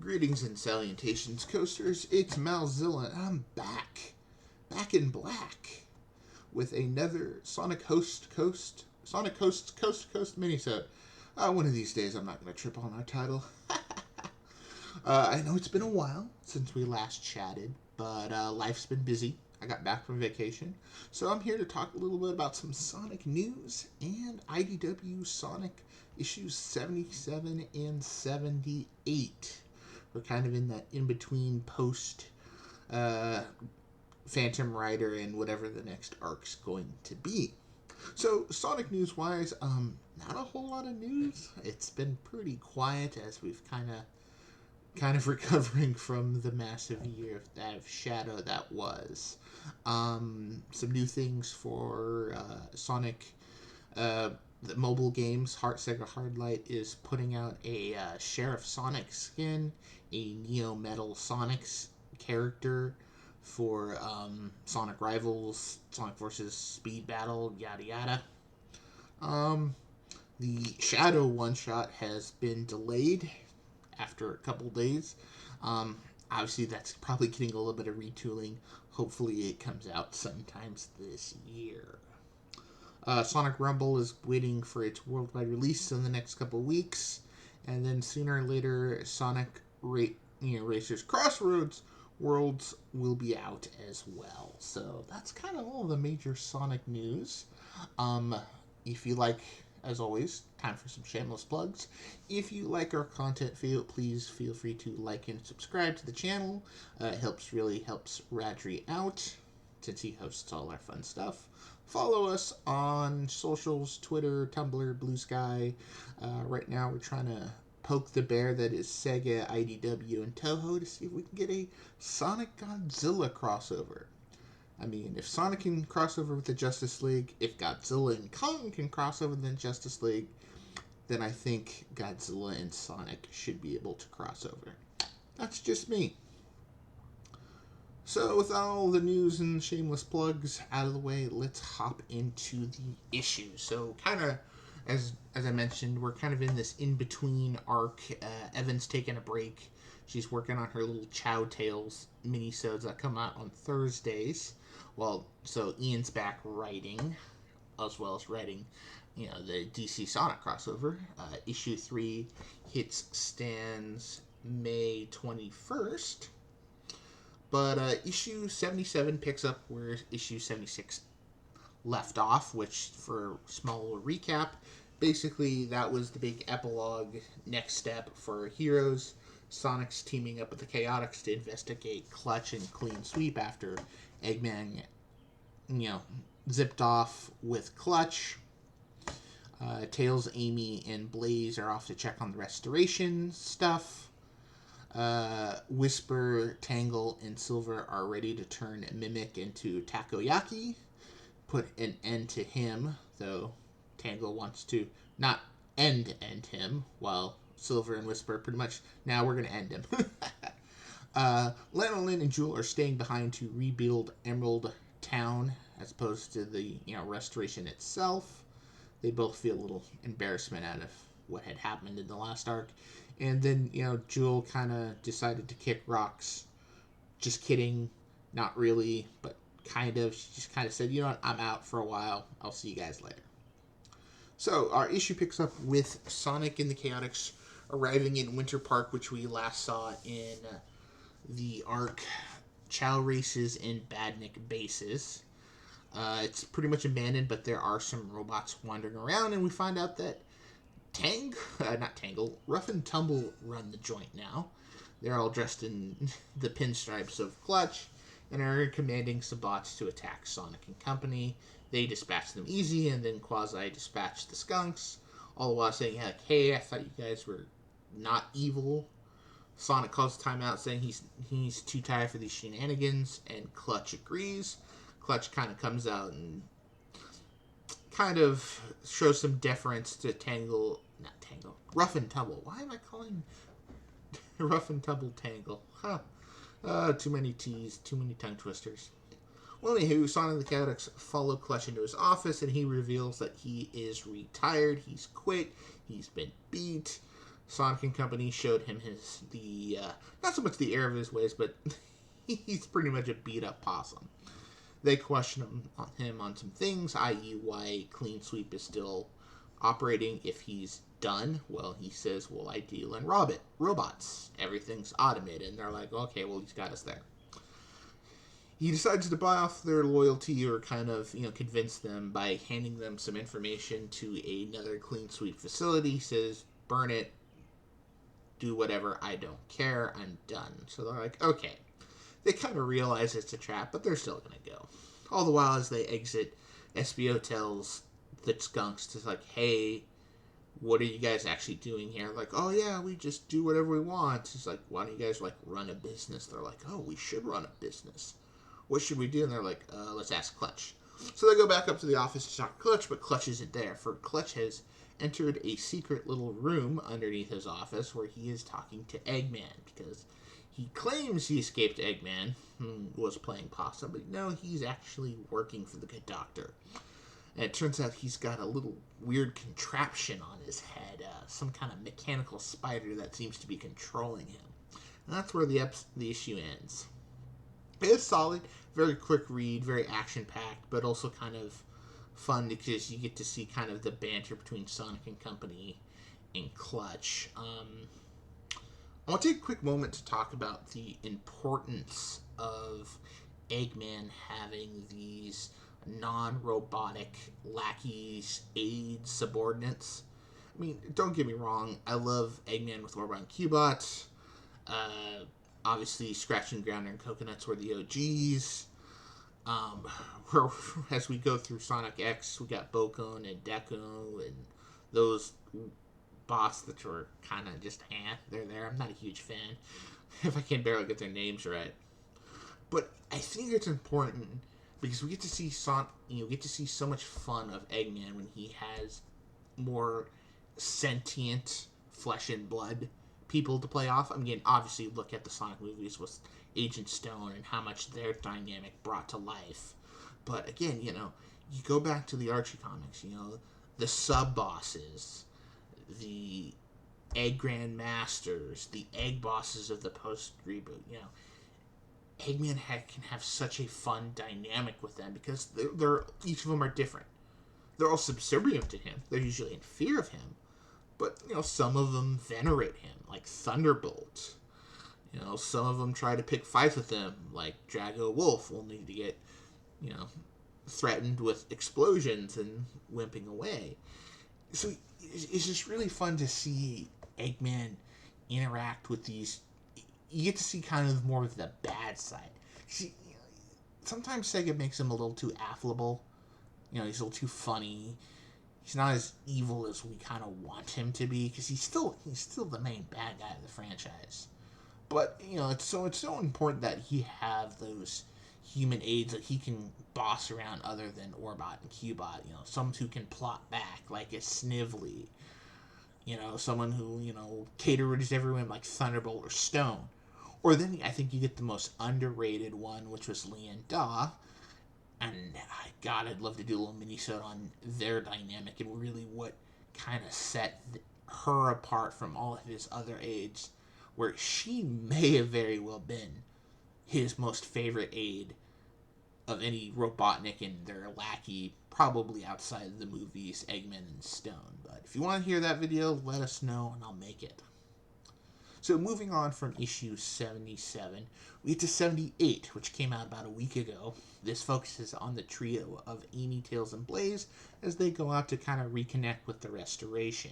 Greetings and salutations, coasters. It's Malzilla, and I'm back in black, with another Sonic Coast to Coast Minisode. One of these days I'm not going to trip on our title. I know it's been a while since we last chatted, but life's been busy. I got back from vacation, so I'm here to talk a little bit about some Sonic news and IDW Sonic issues 77 and 78. We're kind of in that in-between post Phantom Rider and whatever the next arc's going to be. So, Sonic news-wise, not a whole lot of news. It's been pretty quiet as we've kind of recovering from the massive year of shadow that was. Some new things for Sonic. The mobile games, Sega Hardlight is putting out a Sheriff Sonic skin, a Neo Metal Sonic character for Sonic Rivals, Sonic vs. Speed Battle, yada yada. The Shadow one-shot has been delayed after a couple days. Obviously, that's probably getting a little bit of retooling. Hopefully, it comes out sometimes this year. Sonic Rumble is waiting for its worldwide release in the next couple weeks, and then sooner or later, Sonic Racers Crossroads Worlds will be out as well. So that's kind of all the major Sonic news. If you like, as always, time for some shameless plugs. If you like our content, please feel free to like and subscribe to the channel. It really helps Radri out, since he hosts all our fun stuff. Follow us on socials, Twitter, Tumblr, Blue Sky. Right now we're trying to poke the bear that is Sega, IDW, and Toho to see if we can get a Sonic Godzilla crossover. I mean, if Sonic can cross over with the Justice League, if Godzilla and Kong can cross over with the Justice League, then I think Godzilla and Sonic should be able to cross over. That's just me. So, with all the news and shameless plugs out of the way, let's hop into the issue. So, kind of, as I mentioned, we're kind of in this in-between arc. Evan's taking a break. She's working on her little Chow Tales minisodes that come out on Thursdays. Well, so Ian's back writing, as well as writing, the DC Sonic crossover. Issue 3 hits stands May 21st. But issue 77 picks up where issue 76 left off, which, for a small recap, basically that was the big epilogue next step for Heroes. Sonic's teaming up with the Chaotix to investigate Clutch and Clean Sweep after Eggman, zipped off with Clutch. Tails, Amy, and Blaze are off to check on the restoration stuff. Whisper, Tangle, and Silver are ready to turn Mimic into Takoyaki. Put an end to him, though Tangle wants to not end him, while Silver and Whisper pretty much, now we're going to end him. Lanolin and Jewel are staying behind to rebuild Emerald Town, as opposed to the, restoration itself. They both feel a little embarrassment out of what had happened in the last arc. And then, Jewel kind of decided to kick rocks. Just kidding. Not really, but kind of. She just kind of said, you know what, I'm out for a while. I'll see you guys later. So, our issue picks up with Sonic and the Chaotix arriving in Winter Park, which we last saw in the arc Chow Races and Badnik Bases. It's pretty much abandoned, but there are some robots wandering around, and we find out that Rough and Tumble run the joint now. They're all dressed in the pinstripes of Clutch and are commanding some bots to attack Sonic and company. They dispatch them easy and then quasi-dispatch the skunks, all the while saying, hey, I thought you guys were not evil. Sonic calls timeout saying he's too tired for these shenanigans, and Clutch agrees. Clutch kind of comes out and kind of shows some deference to Rough and Tumble. Why am I calling Rough and Tumble Tangle? Too many T's, too many tongue twisters. Well, anywho, Sonic and the Chaotix follow Clutch into his office, and he reveals that he is retired. He's quit. He's been beat. Sonic and Company showed him not so much the error of his ways, but he's pretty much a beat up possum. They question him on some things, i.e., why Clean Sweep is still operating if he's done. Well, he says, well, I deal in robots. Everything's automated. And they're like, okay, well, he's got us there. He decides to buy off their loyalty or kind of, convince them by handing them some information to another Clean Sweep facility. He says, burn it, do whatever, I don't care, I'm done. So they're like, okay. They kind of realize it's a trap, but they're still going to go. All the while, as they exit, SBO tells the skunks, to like, hey, what are you guys actually doing here? Like, oh yeah, we just do whatever we want. It's like, why don't you guys, run a business? They're like, oh, we should run a business. What should we do? And they're like, let's ask Clutch. So they go back up to the office to talk to Clutch, but Clutch isn't there, for Clutch has entered a secret little room underneath his office where he is talking to Eggman, because he claims he escaped Eggman, who was playing possum, but no, he's actually working for the Good Doctor. And it turns out he's got a little weird contraption on his head, some kind of mechanical spider that seems to be controlling him. And that's where the issue ends. It's solid, very quick read, very action-packed, but also kind of fun because you get to see kind of the banter between Sonic and Company and Clutch. I want to take a quick moment to talk about the importance of Eggman having these non-robotic lackeys, aides, subordinates. I mean, don't get me wrong, I love Eggman with Orbot and Cubot. Obviously, Scratch and Grounder and Coconuts were the OGs. As we go through Sonic X, we got Bocone and Deco and those boss that were kind of just they're there. I'm not a huge fan if I can barely get their names right. But I think it's important because we get to see get to see so much fun of Eggman when he has more sentient flesh and blood people to play off. I mean, obviously look at the Sonic movies with Agent Stone and how much their dynamic brought to life. But again, you go back to the Archie comics, the sub-bosses, the Egg Grand Masters, the Egg Bosses of the post-reboot, Eggman can have such a fun dynamic with them because they're each of them are different. They're all subservient to him. They're usually in fear of him. But, some of them venerate him, like Thunderbolt. Some of them try to pick fights with him, like Drago Wolf, only to get, threatened with explosions and wimping away. So it's just really fun to see Eggman interact with these. You get to see kind of more of the bad side. See, sometimes Sega makes him a little too affable. He's a little too funny. He's not as evil as we kind of want him to be, because he's still the main bad guy of the franchise. But it's so important that he have those human aides that he can boss around other than Orbot and Cubot. Someone who can plot back, like a Snively. Someone who caters everyone like Thunderbolt or Stone. Or then I think you get the most underrated one, which was Lian Da. And God, I'd love to do a little minisode on their dynamic and really what kind of set her apart from all of his other aides, where she may have very well been his most favorite aide of any Robotnik and their lackey, probably outside of the movies Eggman and Stone. But if you want to hear that video, let us know and I'll make it. So moving on from issue 77, we get to 78, which came out about a week ago. This focuses on the trio of Amy, Tails, and Blaze as they go out to kind of reconnect with the Restoration.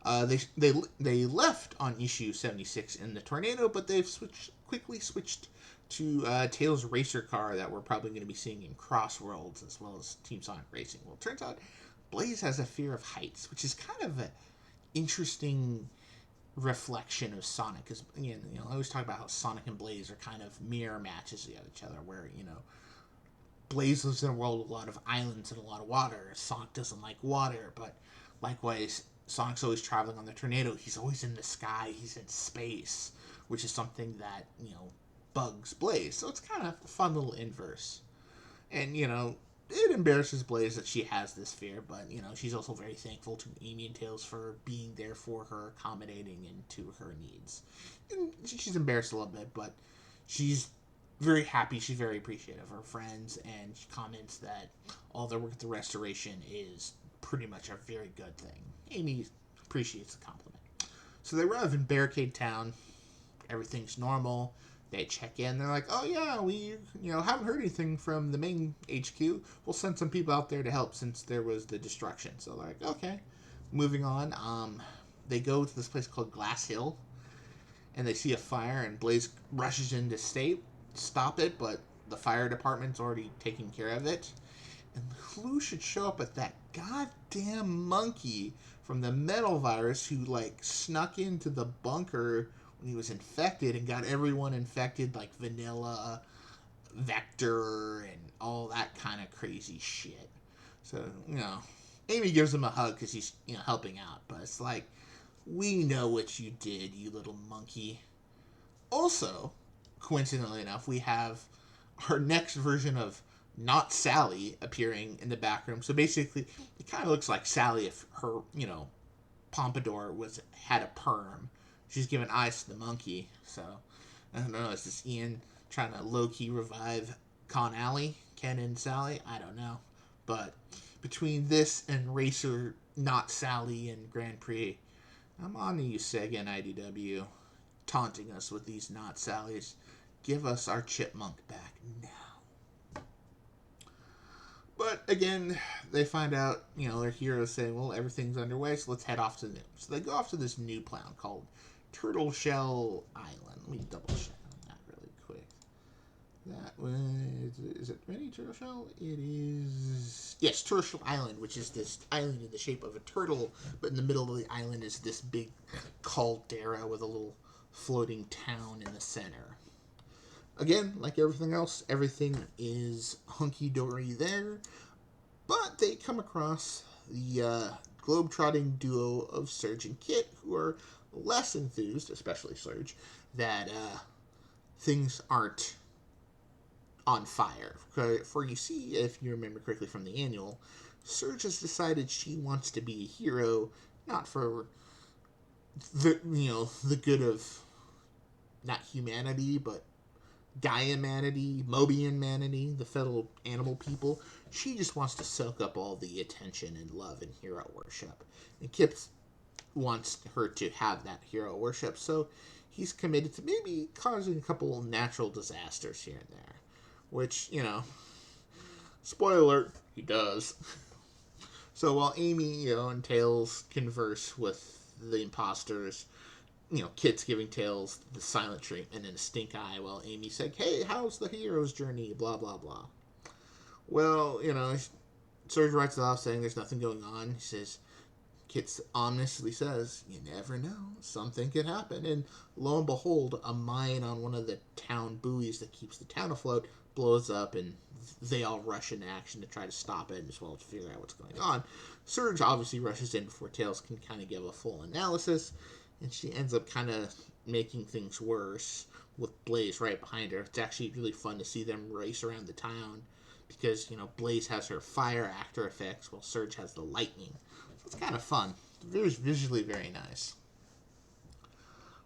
They left on issue 76 in the tornado, but they've quickly switched to Tails' racer car that we're probably going to be seeing in Crossworlds as well as Team Sonic Racing. Well, it turns out Blaze has a fear of heights, which is kind of an interesting reflection of Sonic, because I always talk about how Sonic and Blaze are kind of mirror matches of each other, where Blaze lives in a world with a lot of islands and a lot of water. Sonic doesn't like water, but likewise Sonic's always traveling on the tornado. He's always in the sky, he's in space, which is something that bugs Blaze. So it's kind of a fun little inverse. And it embarrasses Blaze that she has this fear, but, you know, she's also very thankful to Amy and Tails for being there for her, accommodating and to her needs. And she's embarrassed a little bit, but she's very happy. She's very appreciative of her friends, and she comments that all their work at the restoration is pretty much a very good thing. Amy appreciates the compliment. So they arrive in Barricade Town. Everything's normal. They check in. They're like, oh yeah, we haven't heard anything from the main HQ. We'll send some people out there to help since there was the destruction. So they're like, okay. Moving on. They go to this place called Glass Hill, and they see a fire, and Blaze rushes in to stop it, but the fire department's already taking care of it. And who should show up but that goddamn monkey from the metal virus who, like, snuck into the bunker when he was infected and got everyone infected, like Vanilla, Vector, and all that kind of crazy shit. So, Amy gives him a hug because he's, helping out. But it's like, we know what you did, you little monkey. Also, coincidentally enough, we have our next version of Not Sally appearing in the back room. So basically, it kind of looks like Sally if her, pompadour had a perm. She's giving eyes to the monkey. So, I don't know, is this Ian trying to low-key revive Con Alley, Ken and Sally? I don't know. But between this and Racer Not Sally and Grand Prix, I'm on to you, Sega and IDW, taunting us with these Not Sallys. Give us our chipmunk back now. But again, they find out, their heroes saying, well, everything's underway, so let's head off to the... So they go off to this new planet called Turtle Shell Island. Let me double check on that really quick. That was... Is it ready, Turtle Shell? It is... Yes, Turtle Shell Island, which is this island in the shape of a turtle, but in the middle of the island is this big caldera with a little floating town in the center. Again, like everything else, everything is hunky-dory there, but they come across the globe-trotting duo of Surge and Kit, who are less enthused, especially Surge, that things aren't on fire. For you see, if you remember correctly from the annual, Surge has decided she wants to be a hero, not for the good of not humanity, but Gaia-manity, Mobian-manity, the fellow animal people. She just wants to soak up all the attention and love and hero worship. And Kip wants her to have that hero worship, so he's committed to maybe causing a couple of natural disasters here and there. Which, spoiler alert, he does. So while Amy, and Tails converse with the imposters, Kit's giving Tails the silent treatment and a stink eye while Amy's like, hey, how's the hero's journey? Blah, blah, blah. Well, Surge writes it off saying there's nothing going on. He says, Kit ominously says, you never know. Something could happen. And lo and behold, a mine on one of the town buoys that keeps the town afloat blows up, and they all rush into action to try to stop it as well as figure out what's going on. Surge obviously rushes in before Tails can kind of give a full analysis, and she ends up kind of making things worse with Blaze right behind her. It's actually really fun to see them race around the town because, Blaze has her fire actor effects while Surge has the lightning. So it's kind of fun. It's visually very nice.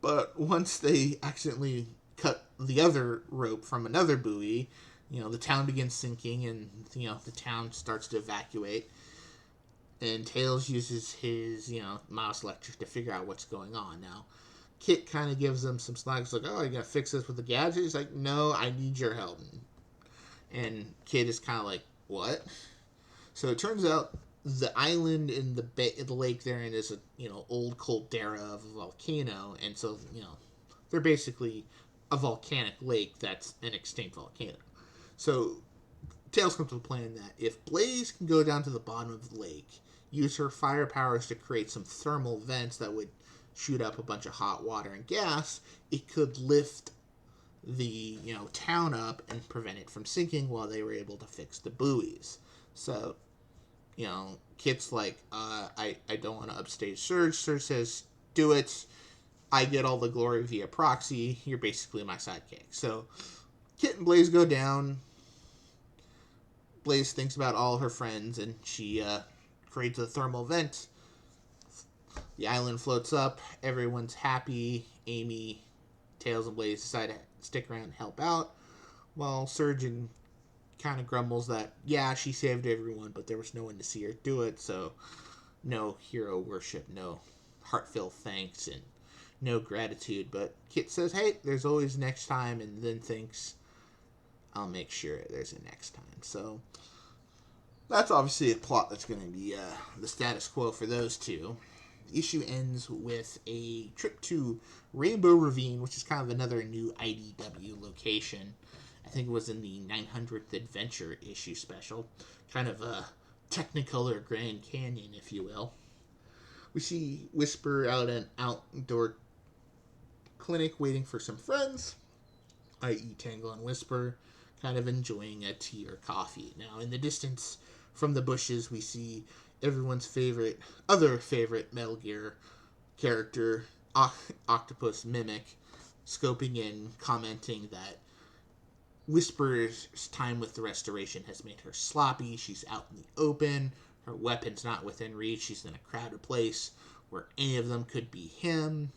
But once they accidentally cut the other rope from another buoy, the town begins sinking and, the town starts to evacuate. And Tails uses his, mouse electric to figure out what's going on. Now, Kit kind of gives them some slack. He's like, oh, are you going to fix this with the gadget? He's like, no, I need your help. And Kit is kind of like, what? So it turns out the island in the lake therein is a, old caldera of a volcano. And so, they're basically a volcanic lake that's an extinct volcano. So Tails comes to the plan that if Blaze can go down to the bottom of the lake, use her fire powers to create some thermal vents that would shoot up a bunch of hot water and gas, it could lift the town up and prevent it from sinking while they were able to fix the buoys. So, Kit's like, I don't want to upstage Surge. Surge says, do it. I get all the glory via proxy. You're basically my sidekick. So Kit and Blaze go down. Blaze thinks about all her friends, and she creates a thermal vent. The island floats up. Everyone's happy. Amy, Tails, and Blaze decide to stick around and help out, while Surgeon kind of grumbles that, yeah, she saved everyone, but there was no one to see her do it, so no hero worship, no heartfelt thanks, and no gratitude. But Kit says, hey, there's always next time, and then thinks, I'll make sure there's a next time. So that's obviously a plot that's going to be the status quo for those two. The issue ends with a trip to Rainbow Ravine, which is kind of another new IDW location. I think it was in the 900th Adventure issue special. Kind of a Technicolor Grand Canyon, if you will. We see Whisper out at an outdoor clinic waiting for some friends, i.e. Tangle and Whisper, kind of enjoying a tea or coffee. Now, in the distance from the bushes, we see everyone's other favorite Metal Gear character, Octopus Mimic, scoping in, commenting that Whisper's time with the Restoration has made her sloppy. She's out in the open. Her weapon's not within reach. She's in a crowded place where any of them could be him.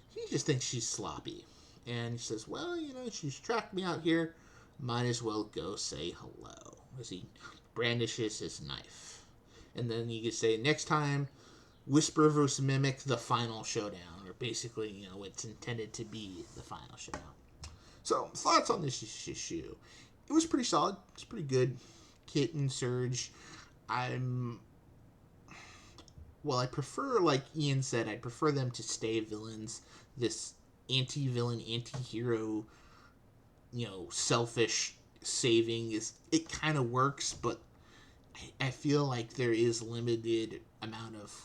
He just thinks she's sloppy. And he says, well, she's tracked me out here. Might as well go say hello. As he brandishes his knife. And then you could say, next time, Whisper vs. Mimic, the final showdown. Or basically, it's intended to be the final showdown. So, thoughts on this issue. It was pretty solid. It's pretty good. Kit and Surge. I prefer, like Ian said, I prefer them to stay villains. This anti-villain, anti-hero, selfish saving it kind of works, but I feel like there is limited amount of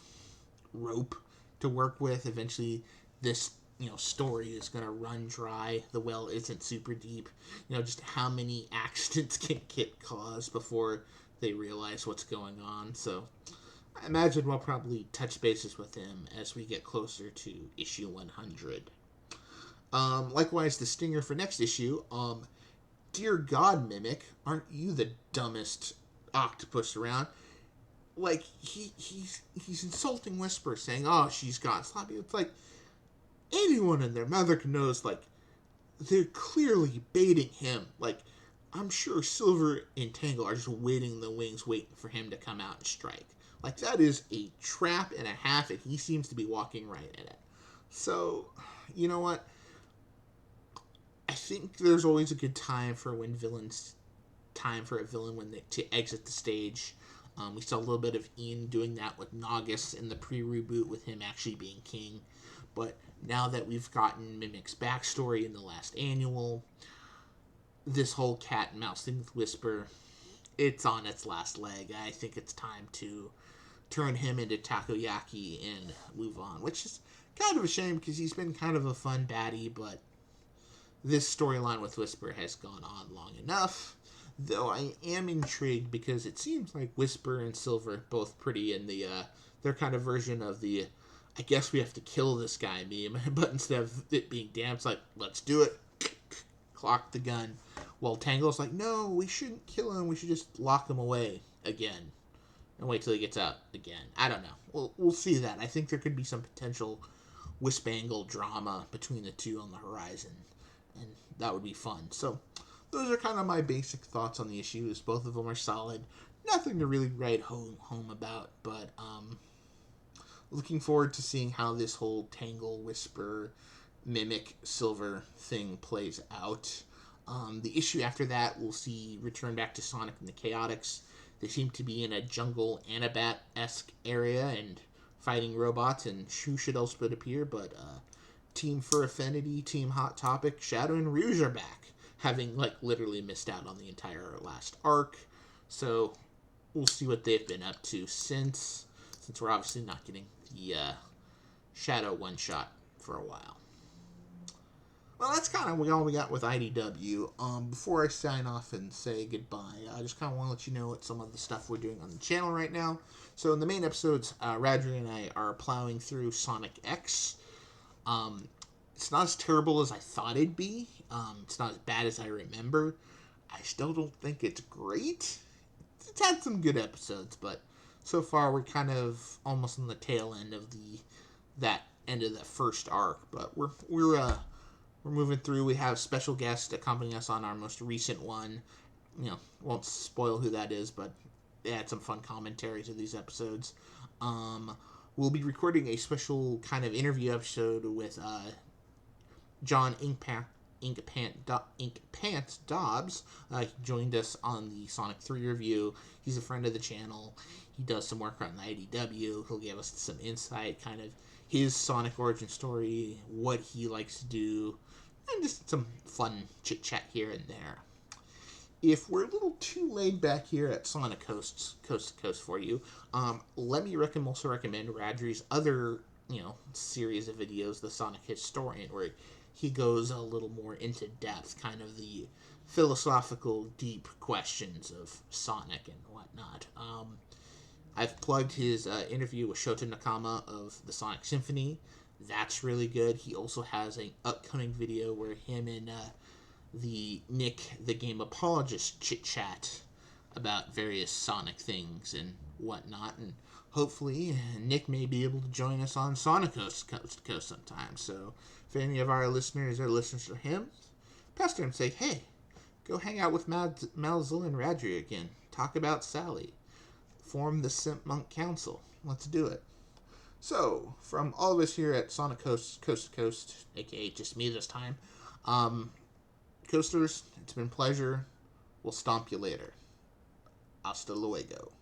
rope to work with. Eventually, this story is going to run dry. The well isn't super deep. Just how many accidents can Kit cause before they realize what's going on. So I imagine we'll probably touch bases with him as we get closer to issue 100. Likewise, the stinger for next issue. Dear God, Mimic, aren't you the dumbest octopus around? Like, he's insulting Whisper, saying, oh, she's got sloppy. It's like, anyone and their mother knows, like, they're clearly baiting him. Like, I'm sure Silver and Tangle are just waiting in the wings, waiting for him to come out and strike. Like, that is a trap and a half, and he seems to be walking right in it. So, you know what? I think there's always a good time for a villain to exit the stage. We saw a little bit of Ian doing that with Naugus in the pre-reboot, with him actually being king. But now that we've gotten Mimic's backstory in the last annual, this whole cat and mouse thing with Whisper, it's on its last leg. I think it's time to turn him into Takoyaki and move on, which is kind of a shame because he's been kind of a fun baddie, but this storyline with Whisper has gone on long enough. Though I am intrigued because it seems like Whisper and Silver are both pretty in their kind of version of the I guess we have to kill this guy meme, but instead of it being damn, it's like, let's do it. Clock the gun. Well, Tangle's like, no, we shouldn't kill him. We should just lock him away again and wait till he gets out again. I don't know. We'll see that. I think there could be some potential Wispangle drama between the two on the horizon, and that would be fun. So those are kind of my basic thoughts on the issues. Both of them are solid. Nothing to really write home about, but looking forward to seeing how this whole Tangle, Whisper, Mimic, Silver thing plays out. The issue after that, we'll see return back to Sonic and the Chaotix. They seem to be in a jungle Anabat-esque area and fighting robots, and who should else but appear but Team Fur Affinity, Team Hot Topic, Shadow, and Rouge are back, having literally missed out on the entire last arc. So we'll see what they've been up to since we're obviously not getting the Shadow one-shot for a while. Well, that's kind of all we got with IDW. Before I sign off and say goodbye, I just kind of want to let you know what some of the stuff we're doing on the channel right now. So in the main episodes, Radri and I are plowing through Sonic X. It's not as terrible as I thought it'd be. It's not as bad as I remember. I still don't think it's great, it's had some good episodes, but so far we're kind of almost on the tail end of that end of the first arc. But we're moving through. We have special guests accompanying us on our most recent one. Won't spoil who that is, but they had some fun commentary to these episodes. We'll be recording a special kind of interview episode with John Inkpants Dobbs. He joined us on the Sonic 3 review. He's a friend of the channel. He does some work on the IDW. He'll give us some insight, kind of his Sonic origin story, what he likes to do, and just some fun chit-chat here and there. If we're a little too laid back here at Sonic Coast to Coast for you, let me also recommend Radri's other, series of videos, The Sonic Historian, where he goes a little more into depth, kind of the philosophical, deep questions of Sonic and whatnot. I've plugged his interview with Shota Nakama of the Sonic Symphony. That's really good. He also has an upcoming video where him and the Nick, the game apologist, chit-chat about various Sonic things and whatnot. And hopefully Nick may be able to join us on Sonic Coast to Coast sometime. So if any of our listeners are listeners to him, pass to him and say, hey, go hang out with Malzilla and Radri again. Talk about Sally. Form the Simp Monk Council. Let's do it. So, from all of us here at Sonic Coast to Coast, aka just me this time, Coasters, it's been a pleasure. We'll stomp you later. Hasta luego.